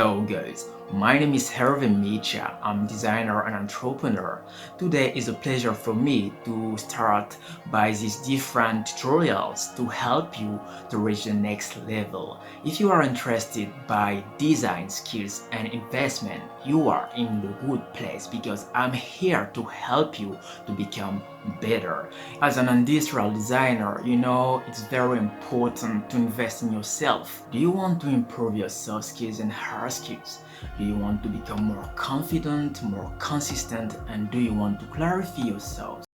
Hello guys, my name is Hervé Micha. I'm designer and entrepreneur. Today is a pleasure for me to start by these different tutorials to help you to reach the next level. If you are interested by design skills and investment, you are in the good place because I'm here to help you to become better. As an industrial designer, it's very important to invest in yourself. Do you want to improve your soft skills and hard skills? Do you want to become more confident, more consistent, and do you want to clarify yourself?